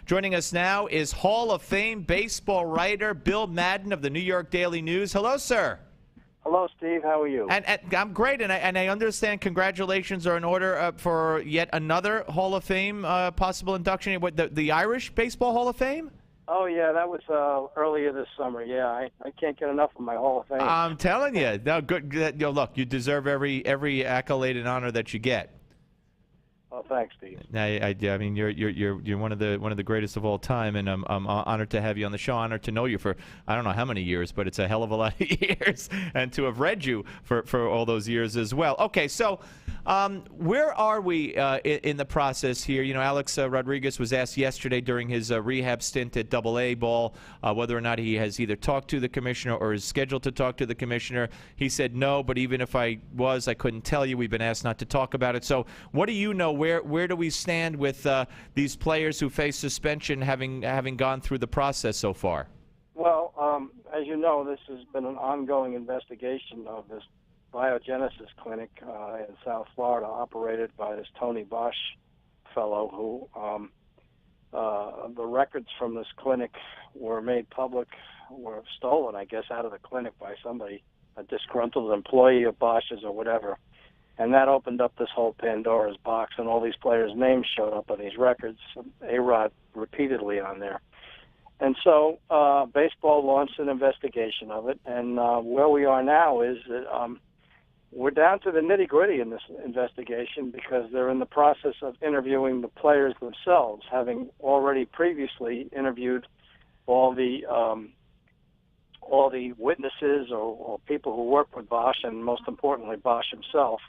Joining us now is Hall of Fame baseball writer Bill Madden of the New York Daily News. Hello, sir. Hello, Steve. How are you? And I'm great, and I understand congratulations are in order for yet another Hall of Fame possible induction. What, the Irish Baseball Hall of Fame? Oh, yeah, that was earlier this summer. Yeah, I can't get enough of my Hall of Fame. I'm telling you. No, good. Look, you deserve every accolade and honor that you get. Oh, thanks, Steve. I mean, you're one of the greatest of all time, and I'm honored to have you on the show. Honored to know you for I don't know how many years, but it's a hell of a lot of years, and to have read you for all those years as well. Okay, so where are we in the process here? You know, Alex Rodriguez was asked yesterday during his rehab stint at AA ball whether or not he has either talked to the commissioner or is scheduled to talk to the commissioner. He said no, but even if I was, I couldn't tell you. We've been asked not to talk about it. So what do you know? Where do we stand with these players who face suspension having gone through the process so far? Well, as you know, this has been an ongoing investigation of this biogenesis clinic in South Florida, operated by this Tony Bosch fellow who the records from this clinic were made public, were stolen, I guess, out of the clinic by somebody, a disgruntled employee of Bosch's or whatever. And that opened up this whole Pandora's box, and all these players' names showed up on these records, A-Rod repeatedly on there. And so baseball launched an investigation of it, and where we are now is that we're down to the nitty-gritty in this investigation because they're in the process of interviewing the players themselves, having already previously interviewed all the witnesses or people who work with Bosch, and most importantly, Bosch himself.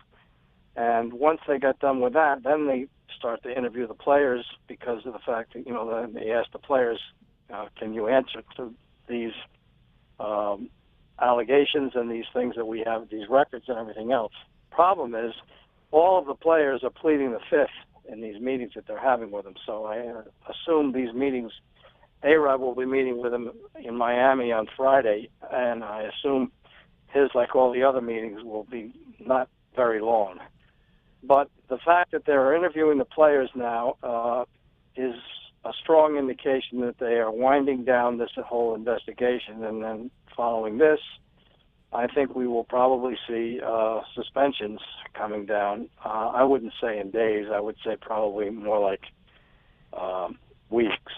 And once they got done with that, then they start to interview the players because of the fact that, you know, they ask the players, can you answer to these allegations and these things that we have, these records and everything else. Problem is, all of the players are pleading the fifth in these meetings that they're having with them. So I assume these meetings, A-Rod will be meeting with them in Miami on Friday, and I assume his, like all the other meetings, will be not very long. But the fact that they're interviewing the players now is a strong indication that they are winding down this whole investigation. And then following this, I think we will probably see suspensions coming down. I wouldn't say in days. I would say probably more like weeks.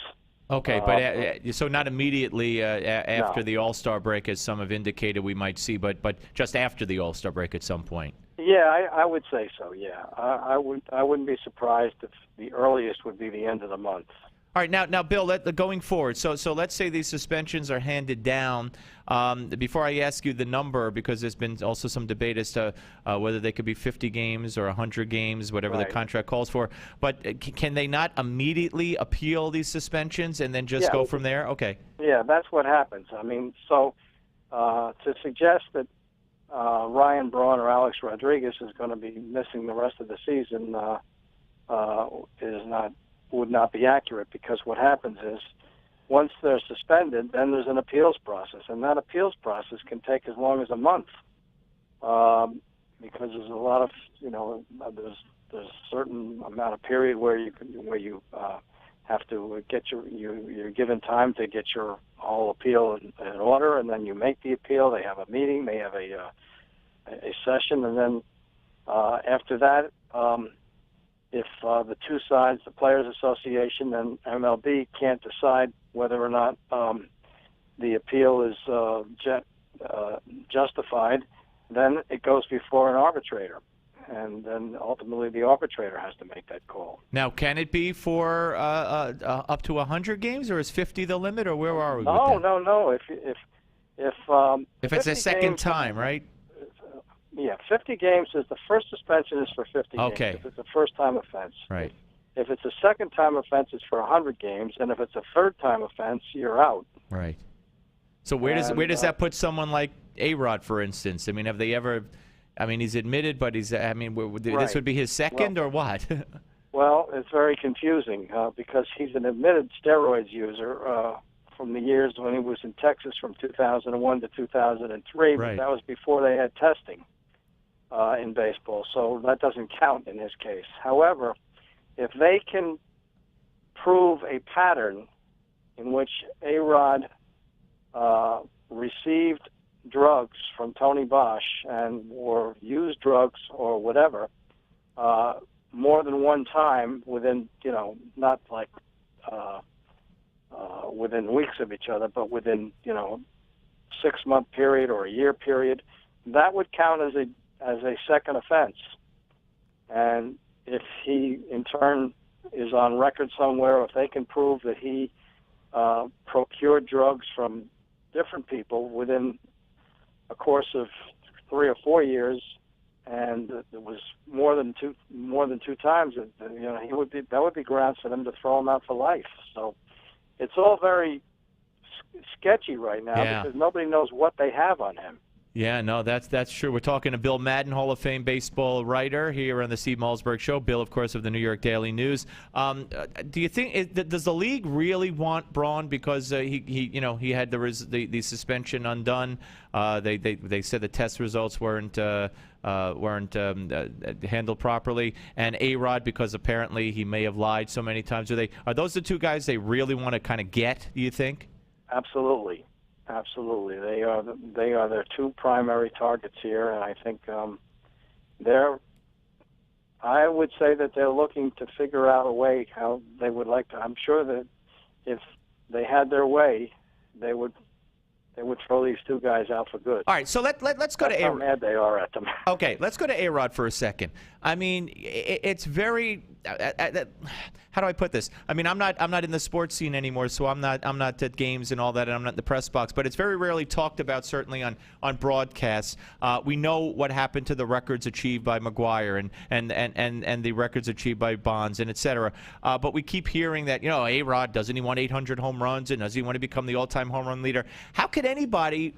Okay, but so not immediately after No. the All-Star break, as some have indicated we might see, but just after the All-Star break at some point. Yeah, I would say so. Yeah, I wouldn't be surprised if the earliest would be the end of the month. All right, now, Bill, going forward, so let's say these suspensions are handed down. Before I ask you the number, because there's been also some debate as to whether they could be 50 games or 100 games, whatever the contract calls for. But can they not immediately appeal these suspensions and then just go from there? Okay. Yeah, that's what happens. I mean, so to suggest that Ryan Braun or Alex Rodriguez is going to be missing the rest of the season would not be accurate, because what happens is once they're suspended, then there's an appeals process, and that appeals process can take as long as a month because there's a lot of, you know, there's a certain amount of period where you have to get you're given time to get your whole appeal in order, and then you make the appeal. They have a meeting, they have a session, and then after that, if the two sides, the Players Association and MLB, can't decide whether or not the appeal is justified, then it goes before an arbitrator. And then ultimately the arbitrator has to make that call. Now, can it be for up to 100 games, or is 50 the limit, or where are we with that? No. If it's a second time, right? Yeah, 50 games is the first suspension is for 50 games. Okay. If it's a first-time offense. Right. If it's a second-time offense, it's for 100 games, and if it's a third-time offense, you're out. Right. So where does that put someone like A-Rod, for instance? I mean, have they ever? I mean, he's admitted, but this would be his second, or what? Well, it's very confusing because he's an admitted steroids user from the years when he was in Texas from 2001 to 2003, Right. but that was before they had testing in baseball, so that doesn't count in his case. However, if they can prove a pattern in which A-Rod received drugs from Tony Bosch or used drugs or whatever more than one time within, not like within weeks of each other, but within, 6-month period or a year period, that would count as a second offense. And if he, in turn, is on record somewhere, or if they can prove that he procured drugs from different people within a course of 3 or 4 years, and it was more than two times, that would be grounds for them to throw him out for life. So it's all very sketchy right now because nobody knows what they have on him. Yeah, no, that's true. We're talking to Bill Madden, Hall of Fame baseball writer here on the Steve Malzberg Show. Bill, of course, of the New York Daily News. Do you think does the league really want Braun because he had the suspension undone? They said the test results weren't handled properly, and A-Rod because apparently he may have lied so many times. Are those the two guys they really want to kind of get? Do you think? Absolutely. Absolutely, they are their two primary targets here, and I think I would say that they're looking to figure out a way how they would like to. I'm sure that if they had their way, they would throw these two guys out for good. All right, so let's go to A-Rod. How mad they are at them. Okay, let's go to A-Rod for a second. I mean, it's very. How do I put this? I mean, I'm not in the sports scene anymore, so I'm not at games and all that, and I'm not in the press box. But it's very rarely talked about, certainly on broadcasts. We know what happened to the records achieved by McGwire and the records achieved by Bonds and et cetera. But we keep hearing that A-Rod, doesn't he want 800 home runs, and does he want to become the all-time home run leader? How could anybody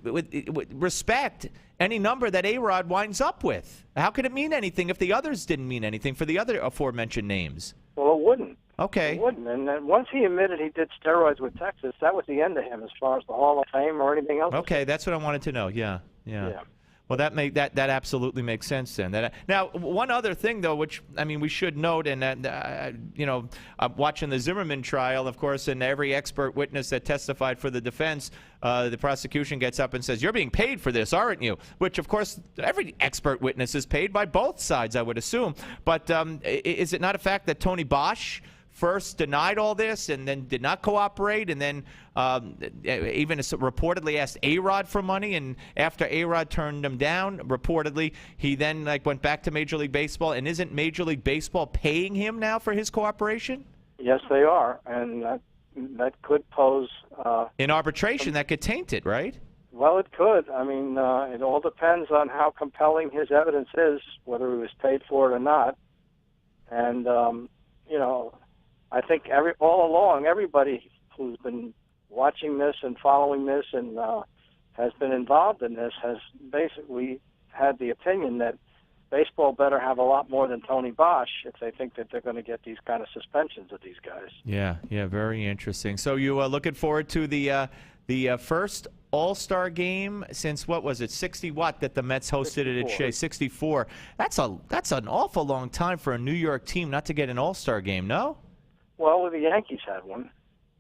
with respect any number that A-Rod winds up with? How could it mean anything if the others didn't mean anything for the other aforementioned names? Well, it wouldn't. Okay. It wouldn't. And then once he admitted he did steroids with Texas, that was the end of him as far as the Hall of Fame or anything else. Okay, that's what I wanted to know. Yeah. Well, that absolutely makes sense then. Now, one other thing though, which I mean we should note, and watching the Zimmerman trial, of course, and every expert witness that testified for the defense, the prosecution gets up and says, "You're being paid for this, aren't you?" Which, of course, every expert witness is paid by both sides, I would assume. But is it not a fact that Tony Bosch first denied all this and then did not cooperate, and then even reportedly asked A-Rod for money, and after A-Rod turned him down, reportedly, he then went back to Major League Baseball, and isn't Major League Baseball paying him now for his cooperation? Yes, they are, and that could pose... in arbitration, that could taint it, right? Well, it could. I mean, it all depends on how compelling his evidence is, whether he was paid for it or not. And, I think all along, everybody who's been watching this and following this and has been involved in this has basically had the opinion that baseball better have a lot more than Tony Bosch if they think that they're going to get these kind of suspensions of these guys. Yeah, very interesting. So you looking forward to the first All-Star game since, what was it, 60 what that the Mets hosted it at Shea? 64. That's an awful long time for a New York team not to get an All-Star game, no? Well, the Yankees had one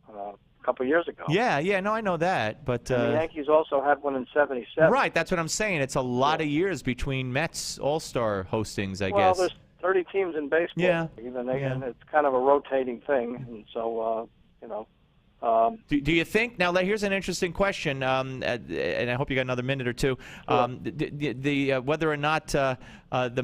a couple years ago. Yeah, no, I know that, but and the Yankees also had one in '77. Right, that's what I'm saying. It's a lot of years between Mets All-Star hostings, I guess. Well, there's 30 teams in baseball. Yeah. And it's kind of a rotating thing, and so do you think now? Here's an interesting question, and I hope you got another minute or two. Sure. Whether or not the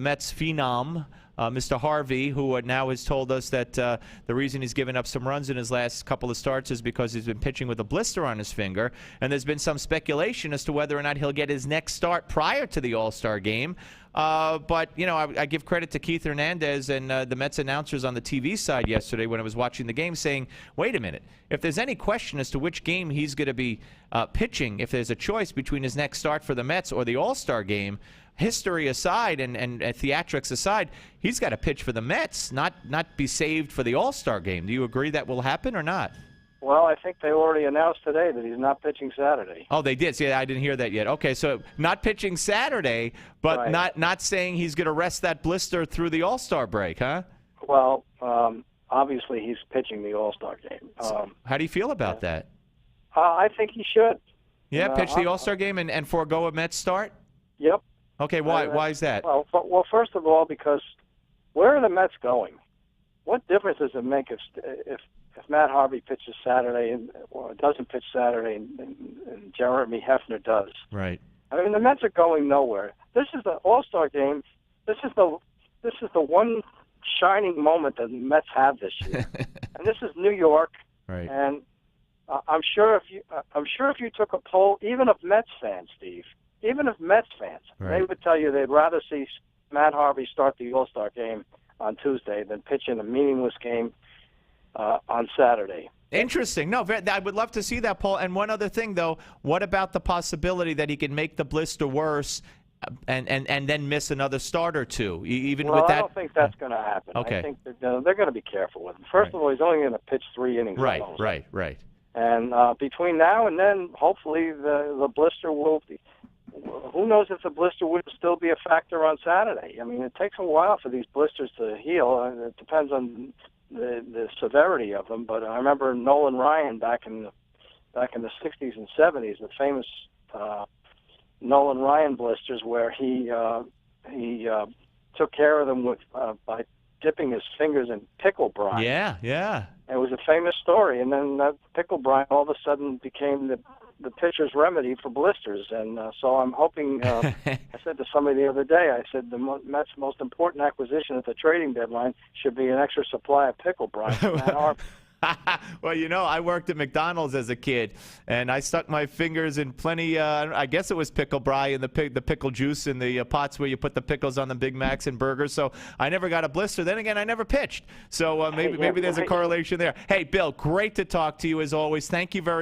Mets phenom, Mr. Harvey, who now has told us that the reason he's given up some runs in his last couple of starts is because he's been pitching with a blister on his finger, and there's been some speculation as to whether or not he'll get his next start prior to the All-Star game. But, I give credit to Keith Hernandez and the Mets announcers on the TV side yesterday when I was watching the game saying, wait a minute, if there's any question as to which game he's going to be pitching, if there's a choice between his next start for the Mets or the All-Star game, history aside and theatrics aside, he's got to pitch for the Mets, not be saved for the All-Star game. Do you agree that will happen or not? Well, I think they already announced today that he's not pitching Saturday. Oh, they did? See, I didn't hear that yet. Okay, so not pitching Saturday, but right. not saying he's going to rest that blister through the All-Star break, huh? Well, obviously he's pitching the All-Star game. How do you feel about that? I think he should. Yeah, pitch the All-Star game and forego a Mets start? Yep. Okay, why is that? Well, first of all, because where are the Mets going? What difference does it make if Matt Harvey pitches Saturday or doesn't pitch Saturday and Jeremy Hefner does? Right. I mean, the Mets are going nowhere. This is the All-Star game. This is the one shining moment that the Mets have this year, and this is New York. Right. And I'm sure if you took a poll, even of Mets fans, Steve, even of Mets fans, Right. they would tell you they'd rather see Matt Harvey start the All-Star game on Tuesday than pitch in a meaningless game on Saturday. Interesting. No, I would love to see that, Paul. And one other thing, though, what about the possibility that he can make the blister worse and then miss another start or two? Even Well, with that, I don't think that's going to happen. Okay. I think they're going to be careful with him. First Right. of all, he's only going to pitch 3 innings. right. almost. And between now and then, hopefully the blister will be. Who knows if the blister would still be a factor on Saturday? I mean, it takes a while for these blisters to heal. It depends on the severity of them. But I remember Nolan Ryan back in the 60s and 70s, the famous Nolan Ryan blisters, where he took care of them by dipping his fingers in pickle brine. Yeah. It was a famous story, and then that pickle brine all of a sudden became the pitcher's remedy for blisters. And so I'm hoping, I said to somebody the other day, I said the Mets' most important acquisition at the trading deadline should be an extra supply of pickle brine. Well, I worked at McDonald's as a kid, and I stuck my fingers in plenty. I guess it was pickle brine and the pickle juice in the pots where you put the pickles on the Big Macs and burgers. So I never got a blister. Then again, I never pitched. So maybe there's a correlation there. Hey, Bill, great to talk to you as always. Thank you very much.